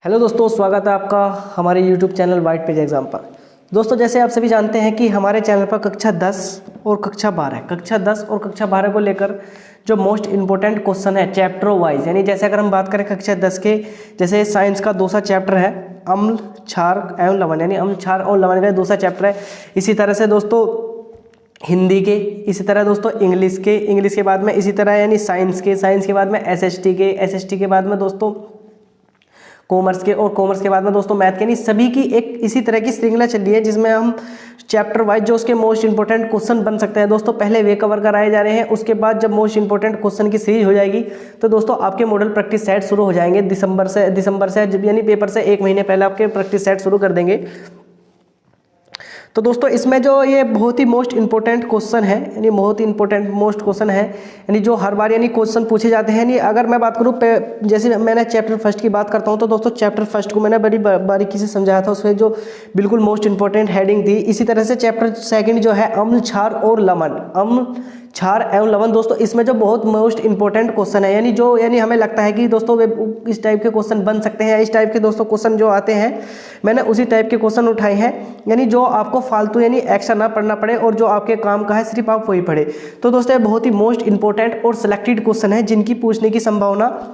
Hello दोस्तों, स्वागत है आपका हमारे YouTube channel white page exam पर। दोस्तों, जैसे आप सभी जानते हैं कि हमारे चैनल पर कक्षा 10 और कक्षा 12 को लेकर जो मोस्ट इम्पोर्टेंट क्वेश्चन है चैप्टर वाइज, यानी जैसे अगर हम बात करें कक्षा 10 के, जैसे साइंस का दूसरा चैप्टर है अम्ल क्षार एवं लवण, यानी अम्ल क्षार और लवण का दूसरा चैप्टर है। इसी तरह से दोस्तों हिंदी के, इसी तरह दोस्तों इंग्लिश के बाद में इसी तरह यानी साइंस के बाद में एसएसटी के बाद में दोस्तों कॉमर्स के, और कॉमर्स के बाद में दोस्तों मैथ के, यानी सभी की एक इसी तरह की श्रृंखला चल रही है जिसमें हम चैप्टर वाइज जो उसके मोस्ट इंपोर्टेंट क्वेश्चन बन सकते हैं दोस्तों पहले वे कवर कराए जा रहे हैं। उसके बाद जब मोस्ट इंपोर्टेंट क्वेश्चन की सीरीज हो जाएगी तो दोस्तों आपके मॉडल प्रैक्टिस सेट शुरू हो जाएंगे दिसंबर से यानी पेपर से एक महीने पहले आपके प्रैक्टिस सेट शुरू कर देंगे। तो दोस्तों इसमें जो ये बहुत ही मोस्ट इंपोर्टेंट क्वेश्चन है, यानी बहुत ही इंपोर्टेंट मोस्ट क्वेश्चन है, यानी जो हर बार यानी क्वेश्चन पूछे जाते हैं। यानी अगर मैं बात करूँ जैसे मैंने चैप्टर फर्स्ट की बात करता हूँ तो दोस्तों चैप्टर फर्स्ट को मैंने बड़ी बारीकी से समझाया था, उसमें जो बिल्कुल मोस्ट इंपोर्टेंट हेडिंग थी। इसी तरह से चैप्टर सेकंड जो है अम्ल क्षार और लवण, अम्ल क्षार एवं लवण, दोस्तों इसमें जो बहुत मोस्ट इंपोर्टेंट क्वेश्चन है, यानी हमें लगता है कि दोस्तों वे इस टाइप के क्वेश्चन बन सकते हैं, इस टाइप के दोस्तों क्वेश्चन जो आते हैं मैंने उसी टाइप के क्वेश्चन उठाए हैं, यानी जो आपको फालतू यानी एक्स्ट्रा ना पढ़ना पड़े और जो आपके काम का है सिर्फ आप वही पढ़े। तो दोस्तों ये बहुत ही मोस्ट इंपोर्टेंट और सिलेक्टेड क्वेश्चन है जिनकी पूछने की संभावना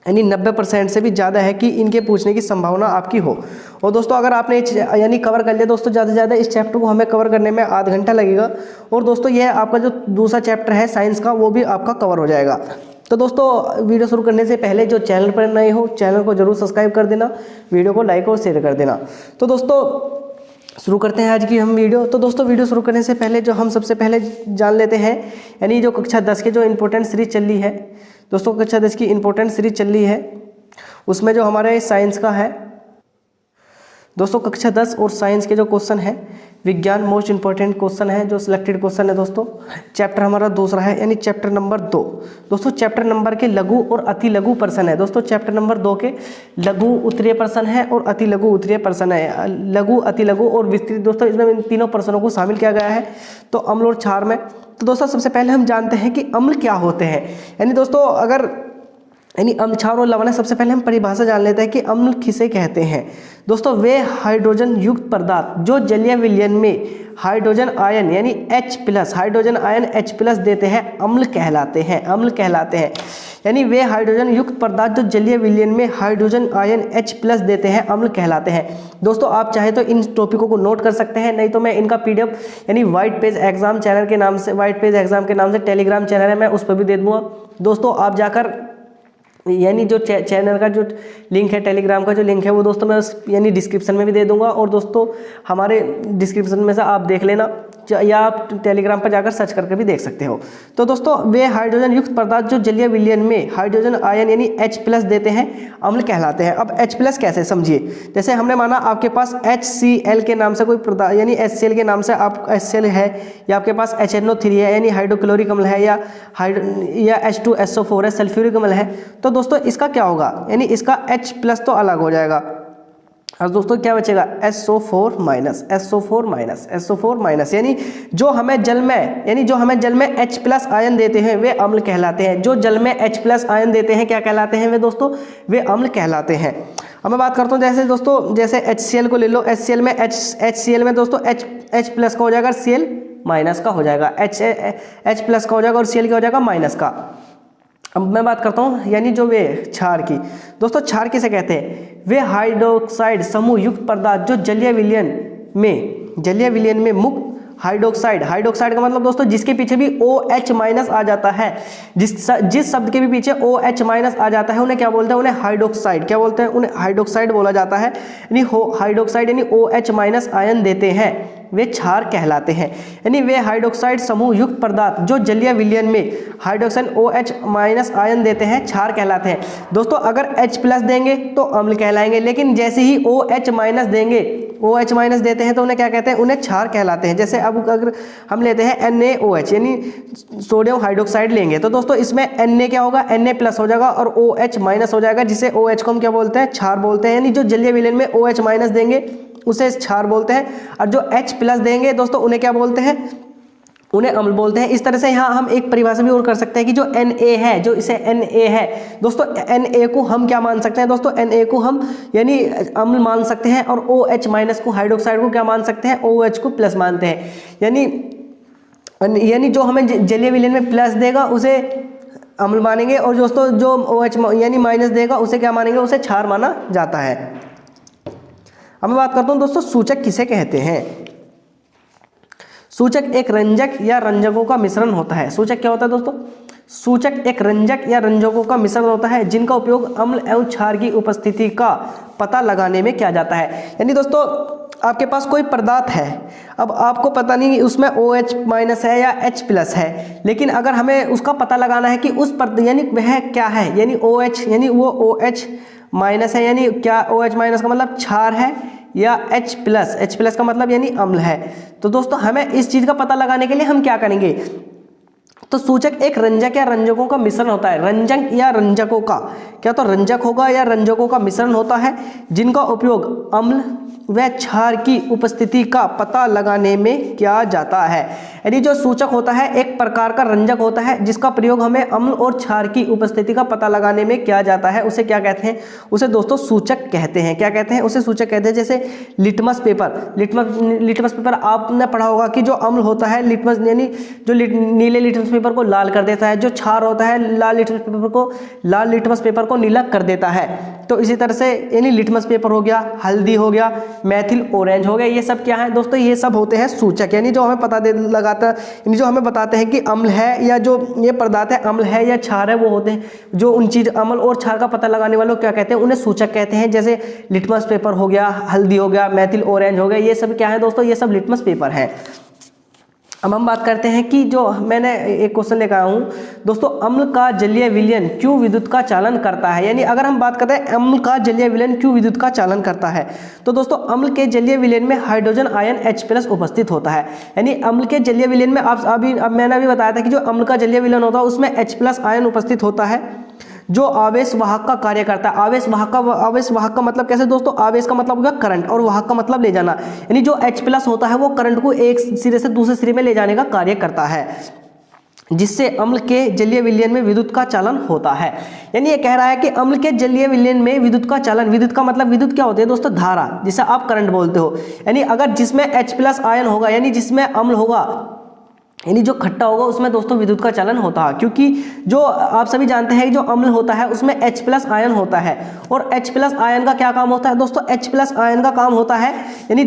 यानी 90% से भी ज़्यादा है कि इनके पूछने की संभावना आपकी हो। और दोस्तों अगर आपने यानी कवर कर लिया दोस्तों, ज़्यादा से ज़्यादा इस चैप्टर को हमें कवर करने में आधा घंटा लगेगा। और दोस्तों यह आपका जो दूसरा चैप्टर है साइंस का वो भी आपका कवर हो जाएगा। तो दोस्तों वीडियो शुरू करने से पहले जो चैनल पर नए हो चैनल को जरूर सब्सक्राइब कर देना, वीडियो को लाइक और शेयर कर देना। तो दोस्तों शुरू करते हैं आज की हम वीडियो। तो दोस्तों वीडियो शुरू करने से पहले जो हम सबसे पहले जान लेते हैं, यानी जो कक्षा 10 के जो इंपॉर्टेंट सीरीज चल रही है दोस्तों, कक्षा 10 की इंपॉर्टेंट सीरीज चल रही है, उसमें जो हमारे साइंस का है दोस्तों कक्षा 10 और साइंस के जो क्वेश्चन है विज्ञान मोस्ट इंपॉर्टेंट क्वेश्चन है, जो सिलेक्टेड क्वेश्चन है दोस्तों। चैप्टर हमारा दूसरा है यानी चैप्टर नंबर 2। दोस्तों चैप्टर नंबर के लघु और अति लघु प्रश्न है दोस्तों, चैप्टर नंबर 2 के लघु उत्तरीय प्रश्न है और अति लघु उत्तरीय प्रश्न है, लघु अति लघु और विस्तृत। दोस्तों इसमें इन तीनों प्रश्नों को शामिल किया गया है तो अम्ल और क्षार में। तो दोस्तों सबसे पहले हम जानते हैं कि अम्ल क्या होते हैं, यानी दोस्तों यानी अम्ल क्षार और लवण है। सबसे पहले हम परिभाषा जान लेते हैं कि अम्ल किसे कहते हैं। दोस्तों वे हाइड्रोजन युक्त पदार्थ जो जलीय विलयन में हाइड्रोजन आयन यानी H+, हाइड्रोजन आयन H+ देते हैं अम्ल कहलाते हैं। यानी वे हाइड्रोजन युक्त पदार्थ जो जलीय विलयन में हाइड्रोजन आयन H+ देते हैं अम्ल कहलाते हैं। दोस्तों आप चाहे तो इन टॉपिकों को नोट कर सकते हैं, नहीं तो मैं इनका PDF यानी वाइट पेज एग्जाम चैनल के नाम से, वाइट पेज एग्जाम के नाम से टेलीग्राम चैनल है, मैं उस पर भी दे दूँगा। दोस्तों आप जाकर यानी जो चैनल का जो लिंक है, टेलीग्राम का जो लिंक है वो दोस्तों मैं यानी डिस्क्रिप्शन में भी दे दूंगा, और दोस्तों हमारे डिस्क्रिप्शन में से आप देख लेना या आप टेलीग्राम पर जाकर सर्च करके भी देख सकते हो। तो दोस्तों वे हाइड्रोजन युक्त पदार्थ जो जलीय विलयन में हाइड्रोजन आयन यानी H+ देते हैं अम्ल कहलाते हैं। अब H+ कैसे समझिए, जैसे हमने माना आपके पास HCl के नाम से कोई पदार्थ यानी HCl के नाम से आप HCl है, या आपके पास HNO3 है यानी हाइड्रोक्लोरिक अम्ल है, या H2SO4 है सल्फ्यूरिक अम्ल है। तो दोस्तों इसका क्या होगा, यानी इसका H+ तो अलग हो जाएगा और दोस्तों क्या बचेगा SO4 माइनस, यानी जो हमें जल में H+ आयन देते हैं वे अम्ल कहलाते हैं। जो जल में H+ आयन देते हैं क्या कहलाते हैं वे दोस्तों, वे अम्ल कहलाते हैं। अब मैं बात करता हूँ जैसे HCl को ले लो, HCl में दोस्तों H+ का हो जाएगा, Cl माइनस का हो जाएगा, H+ का हो जाएगा और Cl का हो जाएगा माइनस का। अब मैं बात करता हूँ यानी जो वे क्षार की, दोस्तों क्षार किसे कहते हैं, वे हाइड्रोक्साइड समूह युक्त पदार्थ जो जलीय विलयन में मुक्त हाइड्रोक्साइड का मतलब दोस्तों जिसके पीछे भी OH- आ जाता है, जिस शब्द के भी पीछे OH- आ जाता है उन्हें क्या बोलते हैं, उन्हें हाइड्रोक्साइड क्या बोलते हैं, उन्हें हाइड्रोक्साइड बोला जाता है। यानी हाइड्रोक्साइड यानी OH- आयन देते हैं वे क्षार कहलाते हैं। यानी वे हाइड्रोक्साइड समूह युक्त पदार्थ जो जलीय विलयन में हाइड्रोक्साइड OH- आयन देते हैं क्षार कहलाते हैं। दोस्तों अगर H+ देंगे तो अम्ल कहलाएंगे, लेकिन जैसे ही OH- देंगे, OH- देते हैं तो उन्हें क्या कहते हैं, उन्हें क्षार कहलाते हैं। जैसे अब अगर हम लेते हैं NaOH यानी सोडियम हाइड्रोक्साइड लेंगे तो दोस्तों इसमें Na क्या होगा, Na+ हो जाएगा और OH- हो जाएगा, जिसे OH को हम क्या बोलते हैं, क्षार बोलते हैं। यानी जो जलीय विलयन में OH- देंगे उसे क्षार बोलते हैं, और जो H+ देंगे दोस्तों उन्हें क्या बोलते हैं, उन्हें अम्ल बोलते हैं। इस तरह से यहाँ हम एक परिभाषा भी और कर सकते हैं कि जो Na है, जो इसे Na है दोस्तों, Na को हम क्या मान सकते हैं दोस्तों, Na को हम यानी अम्ल मान सकते हैं, और OH माइनस को, हाइड्रोक्साइड को क्या मान सकते हैं, OH को प्लस मानते हैं। यानी जो हमें जलीय विलयन में प्लस देगा उसे अम्ल मानेंगे, और दोस्तों जो OH यानी माइनस देगा उसे क्या मानेंगे, उसे क्षार माना जाता है। अब मैं बात करता हूँ दोस्तों सूचक किसे कहते हैं। सूचक एक रंजक या रंजकों का मिश्रण होता है। सूचक क्या होता है दोस्तों, सूचक एक रंजक या रंजकों का मिश्रण होता है जिनका उपयोग अम्ल एवं क्षार की उपस्थिति का पता लगाने में किया जाता है। यानी दोस्तों आपके पास कोई पदार्थ है, अब आपको पता नहीं उसमें OH माइनस है या H प्लस है, लेकिन अगर हमें उसका पता लगाना है कि उस पर यानी वह क्या है, यानी OH यानी वो OH माइनस है, यानी क्या OH माइनस का मतलब क्षार है, या H प्लस का मतलब यानी अम्ल है। तो दोस्तों हमें इस चीज़ का पता लगाने के लिए हम क्या करेंगे, तो सूचक एक रंजक या रंजकों का मिश्रण होता है। रंजक या रंजकों का क्या, तो रंजक होगा या रंजकों का मिश्रण होता है जिनका उपयोग अम्ल व क्षार की उपस्थिति का पता लगाने में किया जाता है। यानी जो सूचक होता है एक प्रकार का रंजक होता है जिसका प्रयोग हमें अम्ल और क्षार की उपस्थिति का पता लगाने में किया जाता है। उसे क्या कहते हैं, उसे दोस्तों सूचक कहते हैं। क्या कहते हैं, उसे सूचक कहते हैं। जैसे लिटमस पेपर आपने पढ़ा होगा कि जो अम्ल होता है लिटमस यानी जो नीले लिटमस पेपर को लाल कर देता है, जो क्षार होता है लाल लिटमस पेपर को नीला कर देता है। तो इसी तरह से यानी लिटमस पेपर हो गया, हल्दी हो गया, मैथिल ऑरेंज हो गया, ये सब क्या है दोस्तों, ये सब होते हैं सूचक। यानी जो हमें पता यानी जो हमें बताते हैं कि अम्ल है या जो ये पदार्थ है अम्ल है या क्षार है, वो होते हैं जो उन चीज अम्ल और क्षार का पता लगाने वालों क्या कहते हैं, उन्हें सूचक कहते हैं। जैसे लिटमस पेपर हो गया, हल्दी हो गया, मैथिल ऑरेंज हो गया, ये सब क्या है दोस्तों, ये सब लिटमस पेपर है। अब हम बात करते हैं कि जो मैंने एक क्वेश्चन लेकर आया हूँ दोस्तों, अम्ल का जलीय विलयन क्यों विद्युत का चालन करता है। यानी अगर हम बात करते हैं अम्ल का जलीय विलयन क्यों विद्युत का चालन करता है, तो दोस्तों अम्ल के जलीय विलयन में हाइड्रोजन आयन H+ उपस्थित होता है। यानी अम्ल के जलीय विलयन में अब मैंने अभी बताया था कि जो अम्ल का जलीय विलयन होता है उसमें H+ आयन उपस्थित होता है जो आवेश वाहक का कार्य करता है। आवेश वाहक का मतलब कैसे दोस्तों, आवेश का मतलब होगा करंट और वाहक का मतलब ले जाना। यानी जो H+ होता है वो करंट को एक सिरे से दूसरे सिरे में ले जाने का कार्य करता है, जिससे अम्ल के जलीय विलयन में विद्युत का चालन होता है। यानी ये कह रहा है कि अम्ल के जलीय विलयन में विद्युत का चालन, विद्युत का मतलब विद्युत क्या होती है दोस्तों, धारा, जिसे आप करंट बोलते हो। यानी अगर जिसमें H+ आयन होगा यानी जिसमें अम्ल होगा यानी जो खट्टा होगा उसमें दोस्तों विद्युत का चालन होता है, क्योंकि जो आप सभी जानते हैं जो अम्ल होता है उसमें H+ आयन होता है। और H+ आयन का क्या काम होता है दोस्तों, H+ आयन का काम होता है यानी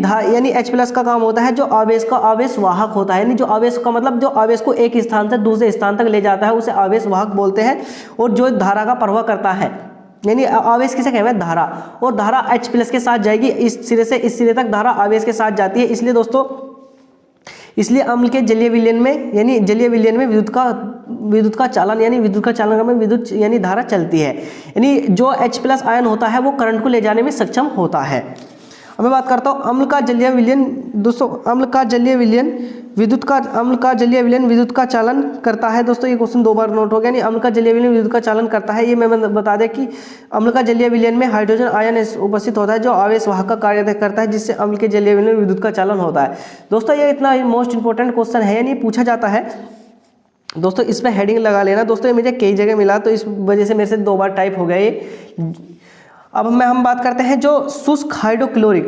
H+ का काम होता है जो आवेश का आवेश वाहक होता है। यानी जो आवेश का मतलब जो आवेश को एक स्थान से दूसरे स्थान तक ले जाता है उसे आवेश वाहक बोलते हैं। और जो धारा का प्रवाह करता है यानी आवेश किसे कहते हैं, धारा, और धारा H+ के साथ जाएगी, इस सिरे से इस सिरे तक धारा आवेश के साथ जाती है। इसलिए दोस्तों अम्ल के जलीय विलयन में यानी जलीय विलयन में विद्युत का चालन यानी विद्युत का चालन में विद्युत यानी धारा चलती है। यानी जो H+ आयन होता है वो करंट को ले जाने में सक्षम होता है। अब मैं बात करता हूँ अम्ल का जलीय विलयन दोस्तों, अम्ल का जलीय विलयन विद्युत का चालन करता है। दोस्तों ये क्वेश्चन 2 बार नोट हो गया। यानी अम्ल का जलीय विलयन विद्युत का चालन करता है, ये मैं बता दें कि अम्ल का जलीय विलयन में हाइड्रोजन आयन उपस्थित होता है जो आवेश वाहक का कार्य करता है, जिससे अम्ल के जलीय विलयन में विद्युत का चालन होता है। दोस्तों ये इतना मोस्ट इंपॉर्टेंट क्वेश्चन है, यानी पूछा जाता है दोस्तों, इस पर हेडिंग लगा लेना दोस्तों। ये मुझे कई जगह मिला तो इस वजह से मेरे से 2 बार टाइप हो गया ये। अब हम बात करते हैं जो शुष्क हाइड्रोक्लोरिक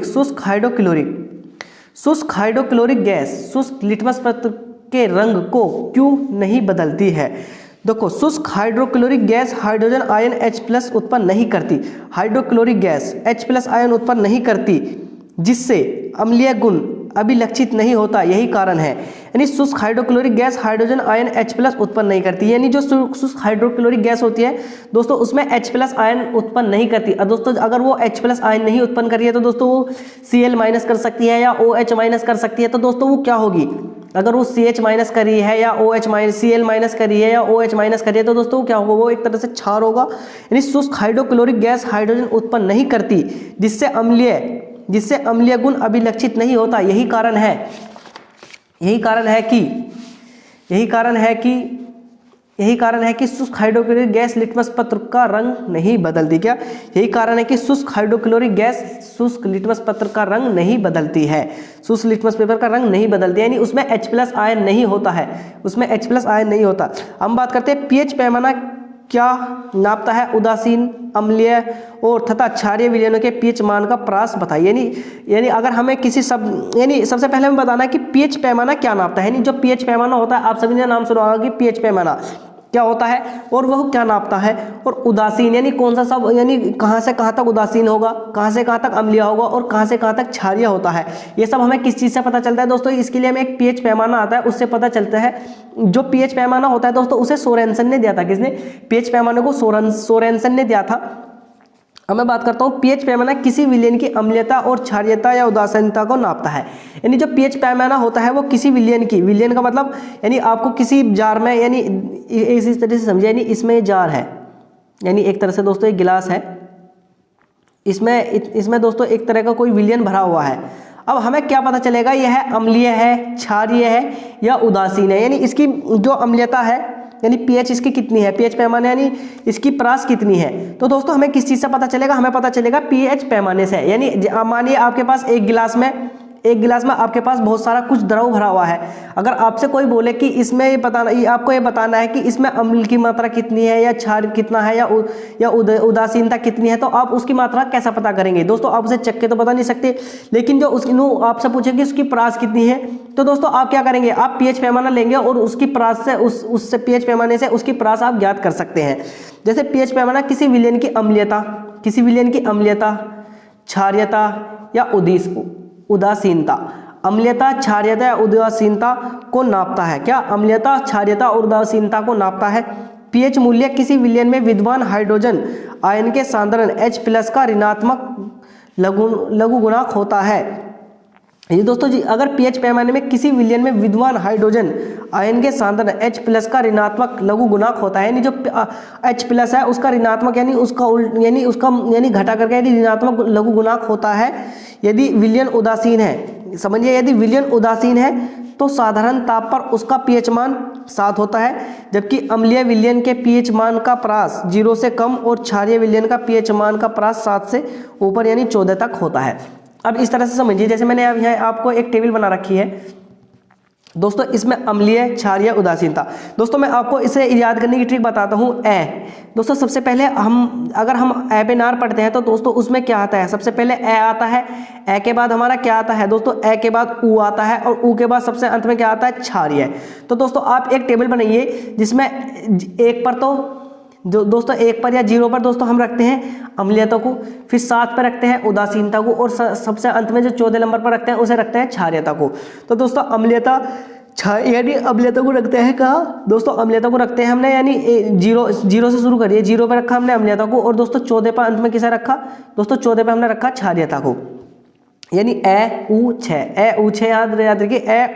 गैस शुष्क लिटमस पत्र के रंग को क्यों नहीं बदलती है। देखो शुष्क hydrochloric gas hydrogen ion H+ उत्पन्न नहीं करती, हाइड्रोक्लोरिक गैस H+ आयन उत्पन्न नहीं करती, जिससे अम्लीय गुण अभिलक्षित नहीं होता, यही कारण है। यानी शुष्क hydrochloric gas hydrogen ion H+ उत्पन्न नहीं करती। यानी जो शुष्क हाइड्रोक्लोरिक गैस होती है दोस्तों उसमें H+ आयन उत्पन्न नहीं करती। दोस्तों अगर वो H+ आयन नहीं उत्पन्न कर रही है तो दोस्तों वो Cl- कर सकती है या OH- कर सकती है। तो दोस्तों वो क्या होगी, अगर वो CH- कर रही है या Cl- कर रही है या OH- कर रही है तो दोस्तों वो क्या होगा, वो एक तरह से क्षार होगा। यानी शुष्क हाइड्रोक्लोरिक गैस हाइड्रोजन उत्पन्न नहीं करती, जिससे अम्लीय गुण अभिलक्षित नहीं होता, यही कारण है कि यही कारण है कि शुष्क हाइड्रोक्लोरिक गैस लिटमस पत्र का रंग नहीं बदलती। क्या? यही कारण है कि शुष्क हाइड्रोक्लोरिक गैस शुष्क लिटमस पत्र का रंग नहीं बदलती है। शुष्क लिटमस पेपर का रंग नहीं बदलती है, यानी उसमें H+ आयन नहीं होता है, उसमें H+ आयन नहीं होता। हम बात करते हैं पीएच पैमाना क्या नापता है? उदासीन, अम्लीय और तथा क्षारीय विलयनों के पीएच मान का प्रास बताइए। यानी अगर हमें किसी यानी सबसे पहले हमें बताना है कि पीएच पैमाना क्या नापता है। यानी जो पीएच पैमाना होता है, आप सभी ने नाम सुना होगा कि पीएच पैमाना क्या होता है और वह क्या नापता है। और उदासीन यानी कौन सा सब, यानी कहाँ से कहाँ तक उदासीन होगा, कहाँ से कहाँ तक अम्लीय होगा और कहाँ से कहाँ तक क्षारीय होता है। ये सब हमें किस चीज़ से पता चलता है दोस्तों? इसके लिए हमें एक पीएच पैमाना आता है, उससे पता चलता है। जो पीएच पैमाना होता है दोस्तों, उसे सोरेनसन ने दिया था। किसने? पीएच पैमाने को सोरेनसन ने दिया था। अब मैं बात करता हूँ पीएच पैमाना किसी विलयन की अम्लीयता और क्षारीयता या उदासीनता को नापता है। यानी जो पीएच पैमाना होता है वो किसी विलयन की, विलयन का मतलब यानी आपको किसी जार में, यानी इस तरह से समझिए, यानी इसमें जार है, यानी एक तरह से दोस्तों एक गिलास है, इसमें दोस्तों एक तरह का कोई विलयन भरा हुआ है। अब हमें क्या पता चलेगा यह अम्लीय है, क्षारीय है या उदासीन है। यानी इसकी जो अम्लीयता है, यानी पीएच इसकी कितनी है, पीएच पैमाने यानी इसकी प्रास कितनी है। तो दोस्तों हमें किस चीज़ से पता चलेगा? हमें पता चलेगा पीएच पैमाने से। यानी मानिए आपके पास एक गिलास में आपके पास बहुत सारा कुछ द्रव भरा हुआ है। अगर आपसे कोई बोले कि इसमें आपको ये बताना है कि इसमें अम्ल की मात्रा कितनी है या क्षार कितना है या उदासीनता कितनी है, तो आप उसकी मात्रा कैसा पता करेंगे? दोस्तों आप उसे चख के तो बता नहीं सकते, लेकिन जो आपसे पूछेगी उसकी प्रास कितनी है, तो दोस्तों आप क्या करेंगे? आप पीएच पैमाना लेंगे और उसकी प्रास से उससे पीएच पैमाने से उसकी प्रास आप ज्ञात कर सकते हैं। जैसे पीएच पैमाना किसी विलयन की अम्लीयता, क्षारीयता या उदासीनता, अम्लीयता, क्षारीयता या उदासीनता को नापता है। क्या? अम्लीयता, क्षारीयता और उदासीनता को नापता है। पीएच मूल्य किसी विलयन में विद्यमान हाइड्रोजन आयन के सांद्रण H+ का ऋणात्मक लघु गुणक होता है। ये दोस्तों जी, अगर पीएच पैमाने में किसी विलयन में विद्यमान हाइड्रोजन आयन के सांद्रण H+ का ऋणात्मक लघु गुणक होता है, यानी जो H+ है उसका ऋणात्मक यानी उसका घटा करके यानी ऋणात्मक लघु गुणक होता है यदि विलयन उदासीन है। समझिए, यदि विलयन उदासीन है तो साधारण ताप पर उसका पीएच मान 7 होता है, जबकि अम्लीय विलयन के पीएच मान का प्रास 0 से कम और क्षारीय विलयन का पीएच मान का प्रास 7 से ऊपर यानी 14 तक होता है। अब इस तरह से समझिए, जैसे मैंने अब यहाँ आपको एक टेबल बना रखी है दोस्तों, इसमें अम्लीय, क्षारीय, उदासीनता। दोस्तों मैं आपको इसे याद करने की ट्रिक बताता हूँ। दोस्तों सबसे पहले अगर हम एपेनार पढ़ते हैं तो दोस्तों उसमें क्या आता है? सबसे पहले ए आता है, ए के बाद हमारा क्या आता है दोस्तों? ए के बाद ऊ आता है और ऊ के बाद सबसे अंत में क्या आता है? क्षारीय। तो दोस्तों आप एक टेबल बनाइए जिसमें एक पर तो दोस्तों 1 पर या 0 पर दोस्तों हम रखते हैं अम्लीयता को, फिर 7 पर रखते हैं उदासीनता को और सबसे अंत में जो 14 नंबर पर रखते हैं उसे रखते हैं क्षारीयता को। तो दोस्तों अम्लीयता अम्लीयता को रखते हैं कहाँ दोस्तों? अम्लीयता को रखते हैं हमने यानी 0 से शुरू करिए, 0 पर रखा हमने अम्लीयता को और दोस्तों 14 पर अंत में किसे रखा दोस्तों? 14 पर हमने रखा क्षारीयता को, यानी ए ऊ छः याद रखिए, ए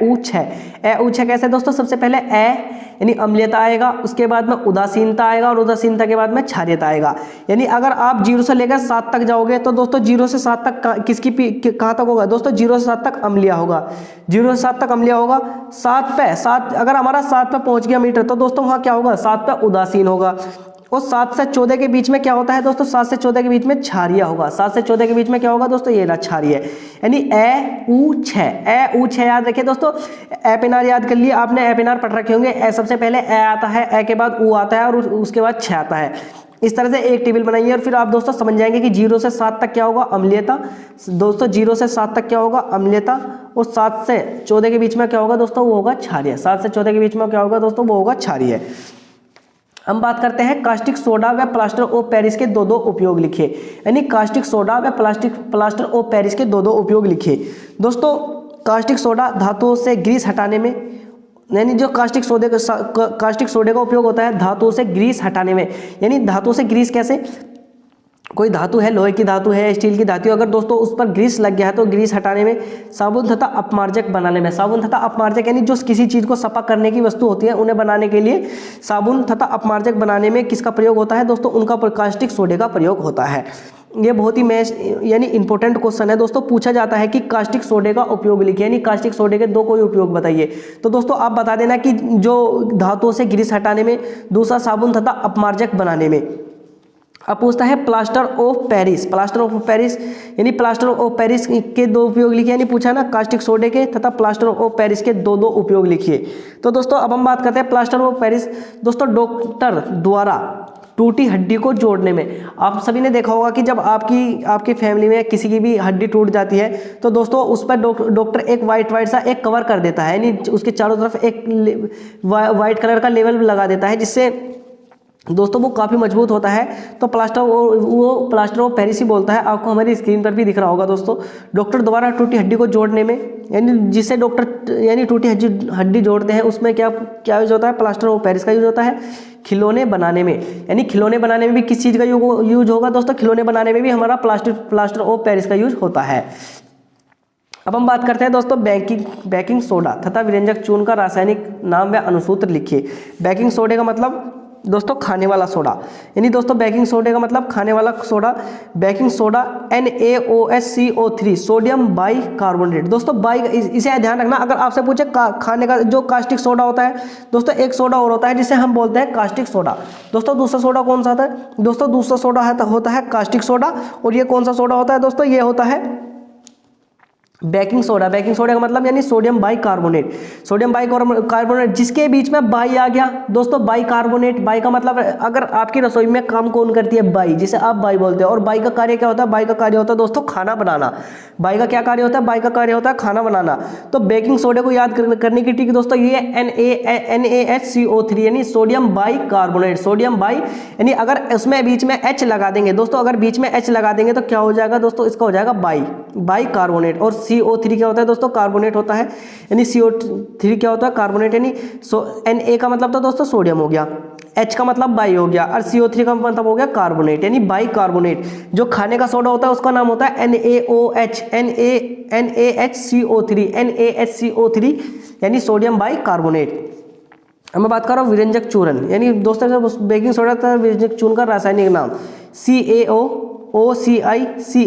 ऊ छः कैसे दोस्तों? सबसे पहले ए यानी अम्लीयता आएगा, उसके बाद में उदासीनता आएगा और उदासीनता के बाद में क्षारीयता आएगा। यानी अगर आप 0 से लेकर 7 तक जाओगे तो दोस्तों 0 से 7 तक कहाँ तक होगा दोस्तों? 0 से 7 तक अम्लीय होगा, 0 से 7 तक अम्लीय होगा। 7 अगर हमारा 7 पे पहुंच गया मीटर तो दोस्तों वहाँ क्या होगा? 7 पे उदासीन होगा। और 7 से 14 के बीच में क्या होता है दोस्तों? 7 से 14 के बीच में क्षारीय होगा। 7 से 14 के बीच में क्या होगा दोस्तों? ये रहा क्षारीय, यानी ए ऊ छः याद रखिए दोस्तों। एपेनार याद कर लिए आपने, एपेनार पढ़ रखे होंगे। ए सबसे पहले ए आता है, ए के बाद ऊ आता है और उसके बाद 6 आता है। इस तरह से एक टेबल बनाइए और फिर आप दोस्तों समझ जाएंगे कि 0 से 7 तक क्या होगा? अम्लीयता। दोस्तों 0 से 7 तक क्या होगा? अम्लीयता। और 7 से 14 के बीच में क्या होगा दोस्तों? वो होगा क्षारीय। 7 से 14 के बीच में क्या होगा दोस्तों? वो होगा क्षारीय। हम बात करते हैं कास्टिक सोडा व प्लास्टर ऑफ पेरिस के दो उपयोग लिखिए। यानी कास्टिक सोडा व प्लास्टर ऑफ पेरिस के दो उपयोग लिखिए। दोस्तों कास्टिक सोडा धातुओं से ग्रीस हटाने में, यानी जो कास्टिक सोडे का उपयोग होता है धातुओं से ग्रीस हटाने में। यानी धातुओं से ग्रीस कैसे? कोई धातु है, लोहे की धातु है, स्टील की धातु, अगर दोस्तों उस पर ग्रीस लग गया है तो ग्रीस हटाने में। साबुन तथा अपमार्जक बनाने में, साबुन तथा अपमार्जक यानी जो किसी चीज़ को सफा करने की वस्तु होती है उन्हें बनाने के लिए साबुन तथा अपमार्जक बनाने में किसका प्रयोग होता है दोस्तों? उनका कास्टिक सोडे का प्रयोग होता है। ये बहुत ही यानी इंपॉर्टेंट क्वेश्चन है दोस्तों। पूछा जाता है कि कास्टिक सोडे का उपयोग लिखिए, यानी कास्टिक सोडे के दो कोई उपयोग बताइए। तो दोस्तों आप बता देना कि जो धातुओं से ग्रीस हटाने में, दूसरा साबुन तथा अपमार्जक बनाने में। अब पूछता है plaster of Paris, plaster of Paris यानी प्लास्टर ऑफ पेरिस के दो उपयोग लिखिए, यानी पूछा ना कास्टिक सोडे के तथा प्लास्टर ऑफ पेरिस के दो उपयोग लिखिए। तो दोस्तों अब हम बात करते हैं प्लास्टर ऑफ पेरिस। दोस्तों डॉक्टर द्वारा टूटी हड्डी को जोड़ने में, आप सभी ने देखा होगा कि जब आपकी फैमिली में किसी की भी हड्डी टूट जाती है तो दोस्तों उस पर डॉक्टर एक वाइट सा एक कवर कर देता है, यानी उसके चारों तरफ एक वाइट कलर का लेवल लगा देता है, जिससे दोस्तों वो काफ़ी मजबूत होता है। तो वो प्लास्टर ऑफ पेरिस ही बोलता है। आपको हमारी स्क्रीन पर भी दिख रहा होगा दोस्तों। डॉक्टर द्वारा टूटी हड्डी को जोड़ने में, यानी जिससे डॉक्टर यानी टूटी हड्डी जोड़ते हैं, उसमें क्या यूज होता है? प्लास्टर ऑफ पेरिस का यूज होता है। खिलौने बनाने में, यानी खिलौने बनाने में भी किस चीज़ का यूज होगा दोस्तों? खिलौने बनाने में भी हमारा प्लास्टर ऑफ पेरिस का यूज होता है। अब हम बात करते हैं दोस्तों बेकिंग सोडा तथा व्यंजक चूर्ण का रासायनिक नाम व अनुसूत्र लिखिए। बेकिंग सोडे का मतलब दोस्तों खाने वाला सोडा, यानी दोस्तों बेकिंग सोडे का मतलब खाने वाला soda. Baking soda NaOHCO3 sodium bicarbonate. दोस्तों इसे ध्यान रखना, अगर आपसे पूछे खाने का जो कास्टिक सोडा होता है दोस्तों, एक सोडा और होता है जिसे हम बोलते हैं कास्टिक सोडा। दोस्तों दूसरा सोडा कौन सा होता है? दोस्तों दूसरा सोडा होता है कास्टिक सोडा, और ये कौन सा सोडा होता है दोस्तों? ये होता है बेकिंग सोडा। बेकिंग सोडा का मतलब यानी सोडियम बाइकार्बोनेट। सोडियम बाइकार्बोनेट जिसके बीच में बाई आ गया दोस्तों, बाइकार्बोनेट। बाई का मतलब अगर आपकी रसोई में काम कौन करती है? बाई, जिसे आप बाई बोलते हैं। और बाई का कार्य क्या होता है? बाई का कार्य होता है दोस्तों खाना बनाना। बाई का क्या कार्य होता है? बाई का कार्य होता है खाना बनाना। तो बेकिंग सोडे को याद करने की ट्रिक दोस्तों ये NaHCO3 यानी सोडियम बाइकार्बोनेट। सोडियम बाई यानी अगर उसमें बीच में H लगा देंगे दोस्तों, अगर बीच में H लगा देंगे तो क्या हो जाएगा दोस्तों? इसका हो जाएगा बाइकार्बोनेट। और CO3 क्या होता है दोस्तों? कार्बोनेट होता है, यानी CO3 क्या होता है? कार्बोनेट। यानी Na का मतलब तो दोस्तों सोडियम हो गया, H का मतलब बाई हो गया, और CO3 का मतलब हो गया कार्बोनेट, यानी बाइकार्बोनेट। जो खाने का सोडा होता है उसका नाम होता है NaHCO3 यानी सोडियम बाइकार्बोनेट। अब मैं बात कर रहा हूँ व्यंजक चूर्ण, यानी दोस्तों बेकिंग सोडा था व्यंजक चूर्ण का रासायनिक नाम CaOCI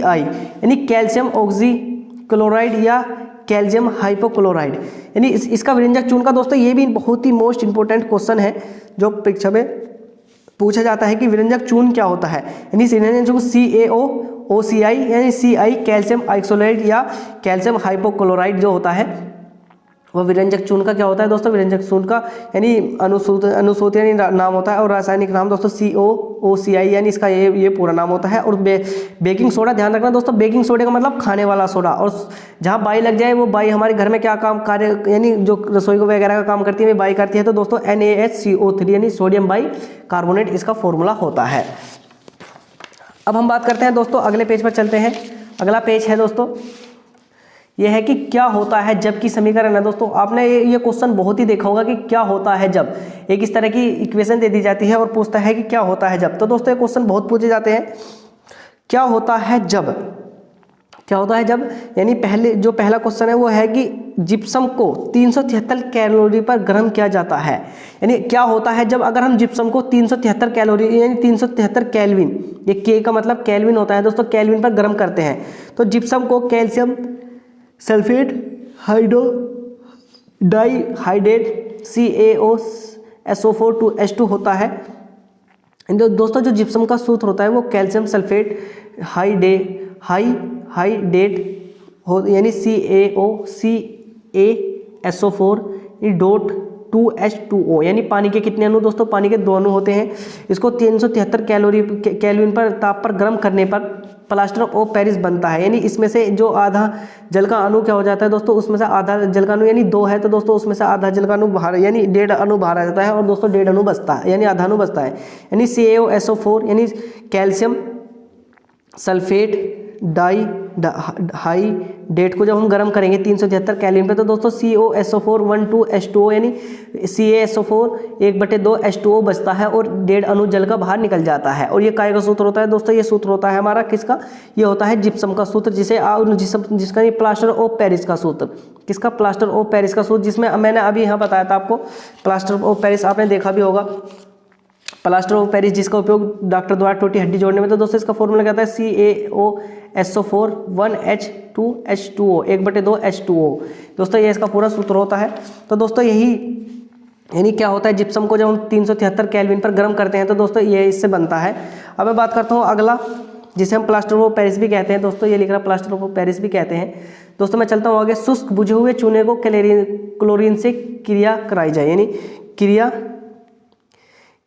यानी कैल्शियम ऑक्सी क्लोराइड या कैल्शियम हाइपोक्लोराइड। यानी इसका व्यंजक चूर्ण का दोस्तों ये भी बहुत ही मोस्ट इंपोर्टेंट क्वेश्चन है जो परीक्षा में पूछा जाता है कि व्यंजक चूर्ण क्या होता है। यानी CaOCI यानी CI कैल्शियम आइसोलेट या कैल्शियम हाइपोक्लोराइड जो होता है वो व्यंजक चूर्ण का क्या होता है दोस्तों? व्यंजक चूर्ण का यानी अनुसूत्र यानी नाम होता है, और रासायनिक नाम दोस्तों CaOCI यानी इसका ये पूरा नाम होता है। और बेकिंग सोडा ध्यान रखना दोस्तों, बेकिंग सोडे का मतलब खाने वाला सोडा, और जहाँ बाई लग जाए वो बाई हमारे घर में क्या कार्य यानी जो रसोई को वगैरह का काम करती है बाई करती है, तो दोस्तों NaHCO3 यानी सोडियम बाइकार्बोनेट इसका फॉर्मूला होता है। अब हम बात करते हैं दोस्तों, अगले पेज पर चलते हैं। अगला पेज है दोस्तों यह है कि क्या होता है जब की समीकरण है। दोस्तों आपने ये क्वेश्चन बहुत ही देखा होगा कि क्या होता है जब। एक इस तरह की इक्वेशन दे दी जाती है और पूछता है कि क्या होता है जब। तो दोस्तों ये क्वेश्चन बहुत पूछे जाते हैं, क्या होता है जब। क्या होता है जब यानी पहला क्वेश्चन है वो है कि जिप्सम को 373 कैलोरी पर गर्म किया जाता है। यानी क्या होता है जब अगर हम जिप्सम को 373 कैलोरी यानी 373 केल्विन, ये के का मतलब केल्विन होता है दोस्तों, केल्विन पर गर्म करते हैं। तो जिप्सम को कैल्शियम सल्फेट डाइहाइड्रेट CaOSO4 होता है। दोस्तों जो जिप्सम का सूत्र होता है वो कैल्शियम सल्फेट हाइड्रेट यानी CaOCaSO4 यानी पानी के कितने अणु दोस्तों? पानी के 2 अणु होते हैं। इसको 373 केल्विन पर ताप पर गर्म करने पर प्लास्टर ऑफ पेरिस बनता है। यानी इसमें से जो आधा जल का अणु क्या हो जाता है दोस्तों? उसमें से आधा जल का अणु यानी 2 है तो दोस्तों उसमें से आधा जल का अणु बाहर यानी 1.5 अणु बाहर आ जाता है, और दोस्तों 1.5 अणु बचता है यानी आधा अणु बचता है। यानी CaOSO4 यानी कैल्शियम सल्फेट डाइहाइड्रेट को जब हम गर्म करेंगे 373 केल्विन पे, तो दोस्तों CaOSO4 12H2O यानी CaSO4 1/2 H2O बचता है और 1.5 अणु जल का बाहर निकल जाता है। और ये काय का सूत्र होता है दोस्तों? ये सूत्र होता है हमारा किसका? ये होता है जिप्सम का सूत्र, जिसका ये प्लास्टर ऑफ पेरिस का सूत्र। किसका? प्लास्टर ऑफ पेरिस का सूत्र, जिसमें मैंने अभी यहाँ बताया था आपको। प्लास्टर ऑफ पेरिस आपने देखा भी होगा। प्लास्टर ऑफ पेरिस जिसका उपयोग डॉक्टर द्वारा टूटी हड्डी जोड़ने में, तो दोस्तों इसका फॉर्मूला क्या होता है CaOSO4 1H2H2O 1/2H2O। दोस्तों ये इसका पूरा सूत्र होता है। तो दोस्तों यही यानी क्या होता है, जिप्सम को जब हम 373 केल्विन पर गर्म करते हैं तो दोस्तों ये इससे बनता है। अब मैं बात करता हूँ अगला, जिसे हम प्लास्टर ऑफ पेरिस भी कहते हैं। दोस्तों ये लिख रहा है प्लास्टर ऑफ पेरिस भी कहते हैं। दोस्तों मैं चलता हूँ आगे। शुष्क बुझे हुए चूने को क्लोरीन से क्रिया कराई जाए, यानी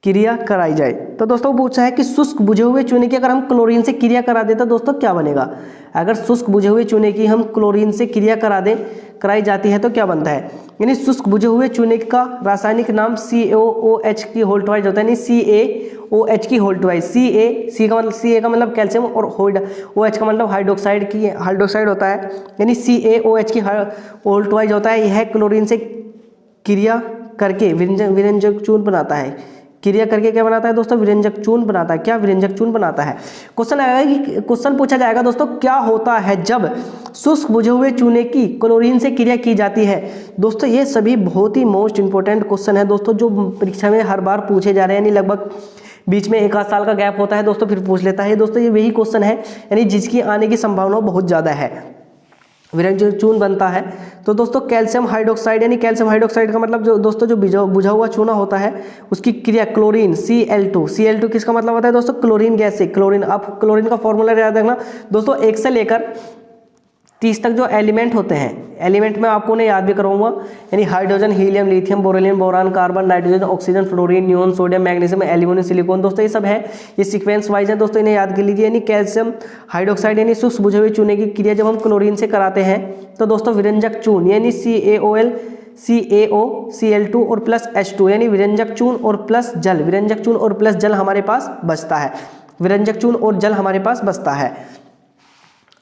क्रिया कराई जाए। तो दोस्तों पूछा है कि शुष्क बुझे हुए चूने की अगर हम क्लोरीन से क्रिया करा दें तो दोस्तों क्या बनेगा। अगर शुष्क बुझे हुए चूने की हम क्लोरीन से क्रिया कराई जाती है तो क्या बनता है, यानी शुष्क बुझे हुए चूने का रासायनिक नाम CaOH की होल ट्वाइस होता है, यानी CaOH की होल ट्वाइस। Ca का मतलब कैल्शियम और OH का मतलब हाइड्रोक्साइड होता है, यानी CaOH की होल ट्वाइस होता है। यह क्लोरीन से क्रिया करके विरंजक चूर्ण बनाता है। क्रिया करके क्या बनाता है दोस्तों, विरंजक चूर्ण बनाता है। क्या विरंजक चूर्ण बनाता है। क्वेश्चन पूछा जाएगा दोस्तों, क्या होता है जब शुष्क बुझे हुए चूने की क्लोरीन से क्रिया की जाती है। दोस्तों ये सभी बहुत ही मोस्ट इंपॉर्टेंट क्वेश्चन है दोस्तों, जो परीक्षा में हर बार पूछे जा रहे हैं, यानी लगभग बीच में 1 आध साल का गैप होता है दोस्तों, फिर पूछ लेता है। दोस्तों ये वही क्वेश्चन है, यानी जिसकी आने की संभावना बहुत ज़्यादा है। विरंजक चूर्ण बनता है तो दोस्तों कैल्शियम हाइड्रोक्साइड, यानी कैल्शियम हाइड्रोक्साइड का मतलब जो दोस्तों जो बुझा हुआ चूना होता है उसकी क्रिया क्लोरीन Cl2 किसका मतलब होता है दोस्तों, क्लोरीन गैस से। क्लोरीन, आप क्लोरीन का फॉर्मूला याद रखना दोस्तों, 1 से लेकर 30 तक जो एलिमेंट होते हैं, एलिमेंट में आपको उन्हें याद भी करवाऊंगा, यानी hydrogen, helium, lithium, beryllium, boron, carbon, nitrogen, oxygen, fluorine, neon, sodium, magnesium, aluminium, silicon. दोस्तों ये सब है, ये सीक्वेंस वाइज है दोस्तों, इन्हें याद कर लीजिए। यानी कैल्शियम हाइड्रोक्साइड यानी शुष्क बुझे हुए चूने की क्रिया जब हम क्लोरीन से कराते हैं तो दोस्तों विरंजक चूर्ण यानी CaOCl2 और प्लस H2 यानी विरंजक चूर्ण और प्लस जल, विरंजक चूर्ण और प्लस जल हमारे पास बचता है। विरंजक चूर्ण और जल हमारे पास बचता है।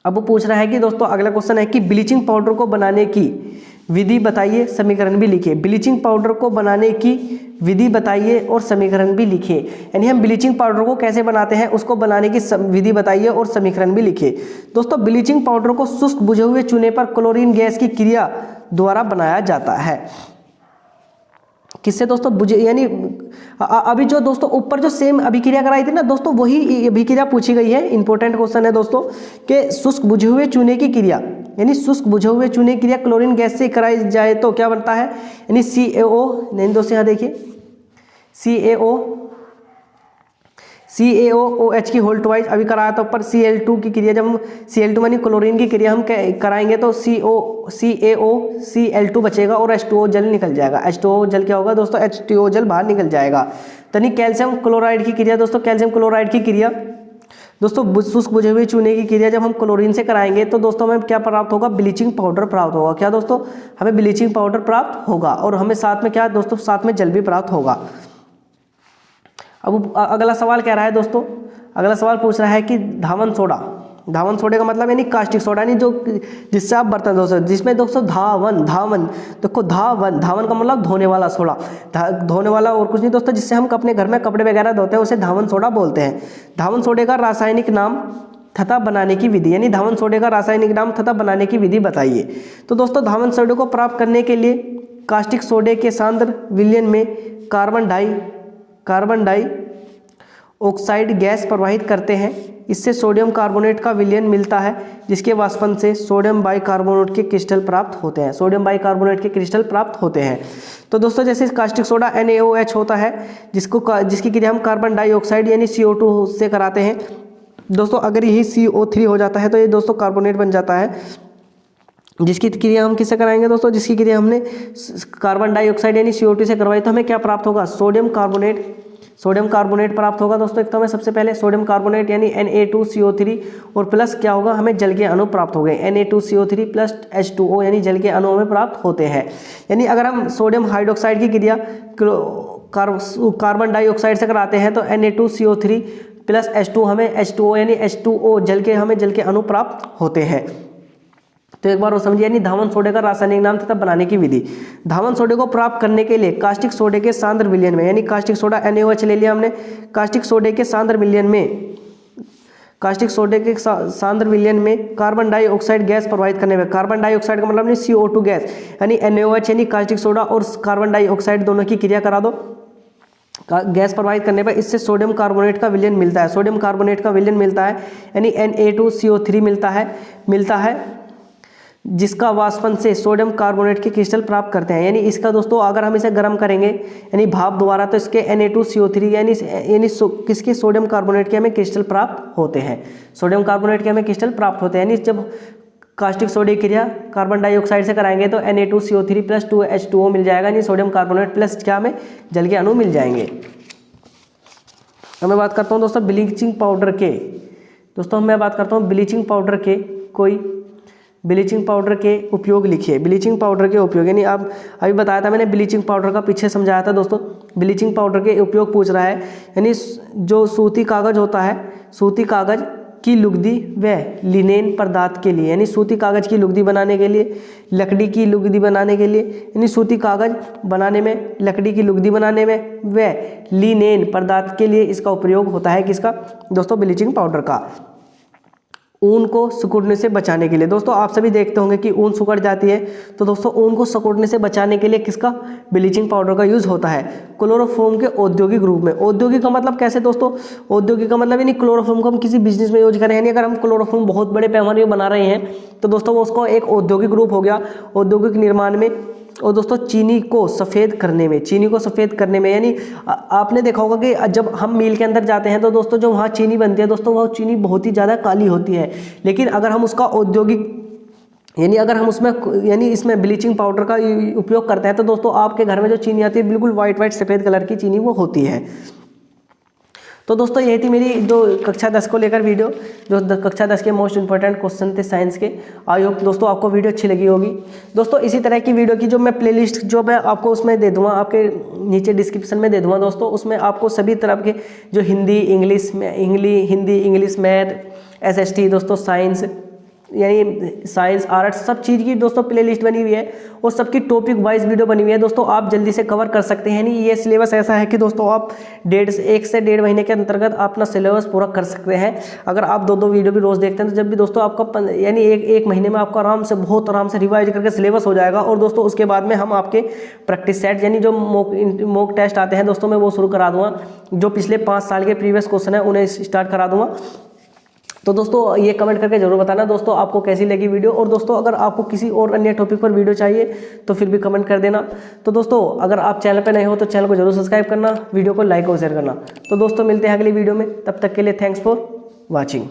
अब वो पूछ रहा है कि दोस्तों अगला क्वेश्चन है कि ब्लीचिंग पाउडर को बनाने की विधि बताइए, समीकरण भी लिखिए। ब्लीचिंग पाउडर को बनाने की विधि बताइए और समीकरण भी लिखिए, यानी हम ब्लीचिंग पाउडर को कैसे बनाते हैं उसको बनाने की विधि बताइए और समीकरण भी लिखिए। दोस्तों ब्लीचिंग पाउडर को शुष्क बुझे हुए चूने पर क्लोरीन गैस की क्रिया द्वारा बनाया जाता है। किससे दोस्तों, बुझे यानी अभी जो दोस्तों ऊपर जो सेम अभिक्रिया कराई थी ना दोस्तों, वही अभिक्रिया पूछी गई है। इंपॉर्टेंट क्वेश्चन है दोस्तों कि शुष्क बुझे हुए चूने की क्रिया, यानी शुष्क बुझे हुए चूने की क्रिया क्लोरीन गैस से कराई जाए तो क्या बनता है, यानी CaO, नहीं दोस्तों यहाँ देखिए CaOH की होल ट्वाइस अभी कराया था ऊपर। Cl2 की क्रिया जब हम Cl2 यानी क्लोरीन की क्रिया हम कराएंगे तो CaOCl2 बचेगा और H2O जल निकल जाएगा। H2O जल क्या होगा दोस्तों, H2O जल बाहर निकल जाएगा। तनी कैल्शियम क्लोराइड की क्रिया दोस्तों, कैल्शियम क्लोराइड की क्रिया दोस्तों शुष्क बुझे हुए चूने की क्रिया जब हम क्लोरीन से कराएंगे तो दोस्तों हमें क्या प्राप्त होगा, ब्लीचिंग पाउडर प्राप्त होगा। क्या दोस्तों, हमें ब्लीचिंग पाउडर प्राप्त होगा और हमें साथ में क्या दोस्तों, साथ में जल भी प्राप्त होगा। अब अगला सवाल कह रहा है दोस्तों, अगला सवाल पूछ रहा है कि धावन सोडे का मतलब यानी कास्टिक सोडा, यानी जो जिससे आप बर्तन दोस्तों, जिसमें दोस्तों धावन देखो धावन का मतलब धोने वाला सोडा, धोने वाला और कुछ नहीं दोस्तों, जिससे हम अपने घर में कपड़े वगैरह धोते हैं उसे धावन सोडा बोलते हैं। धावन सोडे का रासायनिक नाम तथा बनाने की विधि, यानी धावन सोडे का रासायनिक नाम तथा बनाने की विधि बताइए। तो दोस्तों धावन सोडे को प्राप्त करने के लिए कास्टिक सोडे के सांद्र विलयन में कार्बन डाई ऑक्साइड गैस प्रवाहित करते हैं। इससे सोडियम कार्बोनेट का विलयन मिलता है, जिसके वाष्पन से सोडियम बाइकार्बोनेट के क्रिस्टल प्राप्त होते हैं। तो दोस्तों जैसे कास्टिक सोडा NaOH होता है, जिसकी क्रिया हम कार्बन डाइऑक्साइड यानी CO2 से कराते हैं दोस्तों। अगर यही CO3 हो जाता है तो ये दोस्तों कार्बोनेट बन जाता है, जिसकी क्रिया हम किससे कराएंगे दोस्तों, जिसकी क्रिया हमने कार्बन डाइऑक्साइड यानी CO2 से करवाई तो हमें क्या प्राप्त होगा, सोडियम कार्बोनेट प्राप्त होगा दोस्तों। एक तो हमें सबसे पहले सोडियम कार्बोनेट यानी Na2CO3 और प्लस क्या होगा, हमें जल के अणु प्राप्त हो गए, Na2CO3 प्लस H2O यानी जल के अणु हमें प्राप्त होते हैं। यानी अगर हम सोडियम हाइड्रोक्साइड की क्रिया कार्बन डाइऑक्साइड से कराते हैं तो Na2CO3 प्लस H2 हमें H2O यानी H2O जल के अणु प्राप्त होते हैं। तो एक बार वो समझिए, यानी धावन सोडे का रासायनिक नाम तथा बनाने की विधि। धावन सोडे को प्राप्त करने के लिए कास्टिक सोडे के सांद्र विलयन में, यानी कास्टिक सोडा NaOH ले लिया हमने, कास्टिक सोडे के सांद्र विलयन में कार्बन डाइऑक्साइड गैस प्रवाहित करने में, कार्बन डाइऑक्साइड का मतलब नहीं CO2 गैस, यानी NaOH यानी कास्टिक सोडा और कार्बन डाइऑक्साइड दोनों की क्रिया करा दो। गैस प्रवाहित करने पर इससे सोडियम कार्बोनेट का विलयन मिलता है, सोडियम कार्बोनेट का विलयन मिलता है, यानी Na2CO3 मिलता है जिसका वाष्पन से सोडियम कार्बोनेट के क्रिस्टल प्राप्त करते हैं। यानी इसका दोस्तों अगर हम इसे गर्म करेंगे यानी भाप द्वारा तो इसके Na2CO3 यानी किसके सोडियम कार्बोनेट के हमें क्रिस्टल प्राप्त होते हैं, सोडियम कार्बोनेट के हमें क्रिस्टल प्राप्त होते हैं। यानी जब कास्टिक सोडिक क्रिया कार्बन डाइऑक्साइड से कराएंगे तो Na2CO3 प्लस 2H2O मिल जाएगा, यानी सोडियम कार्बोनेट प्लस क्या हमें जल के अणु मिल जाएंगे। अब मैं बात करता हूँ दोस्तों ब्लीचिंग पाउडर के, दोस्तों मैं बात करता हूँ ब्लीचिंग पाउडर के, कोई ब्लीचिंग पाउडर के उपयोग लिखिए। ब्लीचिंग पाउडर के उपयोग यानी अब अभी बताया था मैंने, ब्लीचिंग पाउडर का पीछे समझाया था दोस्तों। ब्लीचिंग पाउडर के उपयोग पूछ रहा है, यानी जो सूती कागज़ होता है, सूती कागज़ की लुगदी व लिनेन पदार्थ के लिए, यानी सूती कागज़ की लुगदी बनाने के लिए, लकड़ी की लुगदी बनाने के लिए, यानी सूती कागज़ बनाने में, लकड़ी की लुगदी बनाने में व लिनेन पदार्थ के लिए इसका उपयोग होता है। किसका दोस्तों? ब्लीचिंग पाउडर का। ऊन को सिकुड़ने से बचाने के लिए, दोस्तों आप सभी देखते होंगे कि ऊन सिकुड़ जाती है, तो दोस्तों ऊन को सिकुड़ने से बचाने के लिए किसका? ब्लीचिंग पाउडर का यूज़ होता है। क्लोरोफॉर्म के औद्योगिक रूप में, औद्योगिक का मतलब कैसे दोस्तों? औद्योगिक का मतलब यानी क्लोरोफॉर्म को हम किसी बिजनेस में यूज करें, यानी अगर हम क्लोरोफॉर्म बहुत बड़े पैमाने पर बना रहे हैं तो दोस्तों वो उसको एक औद्योगिक रूप हो गया, औद्योगिक निर्माण में। और दोस्तों चीनी को सफ़ेद करने में, चीनी को सफ़ेद करने में, यानी आपने देखा होगा कि जब हम मिल के अंदर जाते हैं तो दोस्तों जो वहाँ चीनी बनती है दोस्तों वह चीनी बहुत ही ज़्यादा काली होती है, लेकिन अगर हम उसका औद्योगिक यानी अगर हम उसमें यानी इसमें ब्लीचिंग पाउडर का उपयोग करते हैं तो दोस्तों आपके घर में जो चीनी आती है बिल्कुल वाइट सफ़ेद कलर की चीनी वो होती है। तो दोस्तों यही थी मेरी जो कक्षा 10 को लेकर वीडियो, जो कक्षा 10 के मोस्ट इंपॉर्टेंट क्वेश्चन थे साइंस के। आई होप दोस्तों आपको वीडियो अच्छी लगी होगी। दोस्तों इसी तरह की वीडियो की जो मैं प्लेलिस्ट जो मैं आपको उसमें दे दूंगा, आपके नीचे डिस्क्रिप्शन में दे दूंगा दोस्तों, उसमें आपको सभी तरह के जो हिंदी इंग्लिश मैथ SST दोस्तों साइंस यानी साइंस आर्ट्स सब चीज़ की दोस्तों प्लेलिस्ट बनी हुई है और सबकी टॉपिक वाइज वीडियो बनी हुई है दोस्तों, आप जल्दी से कवर कर सकते हैं। नहीं ये सिलेबस ऐसा है कि दोस्तों आप 1 से 1.5 महीने के अंतर्गत अपना सिलेबस पूरा कर सकते हैं। अगर आप 2 वीडियो भी रोज़ देखते हैं तो जब भी दोस्तों आपका यानी एक महीने में आपका बहुत आराम से रिवाइज करके सिलेबस हो जाएगा। और दोस्तों उसके बाद में हम आपके प्रैक्टिस सेट यानी जो मॉक टेस्ट आते हैं दोस्तों मैं वो शुरू करा दूँगा, जो पिछले 5 साल के प्रीवियस क्वेश्चन है उन्हें स्टार्ट करा दूँगा। तो दोस्तों ये कमेंट करके जरूर बताना दोस्तों आपको कैसी लगी वीडियो, और दोस्तों अगर आपको किसी और अन्य टॉपिक पर वीडियो चाहिए तो फिर भी कमेंट कर देना। तो दोस्तों अगर आप चैनल पर नए हो तो चैनल को जरूर सब्सक्राइब करना, वीडियो को लाइक और शेयर करना। तो दोस्तों मिलते हैं अगली वीडियो में, तब तक के लिए थैंक्स फॉर वॉचिंग।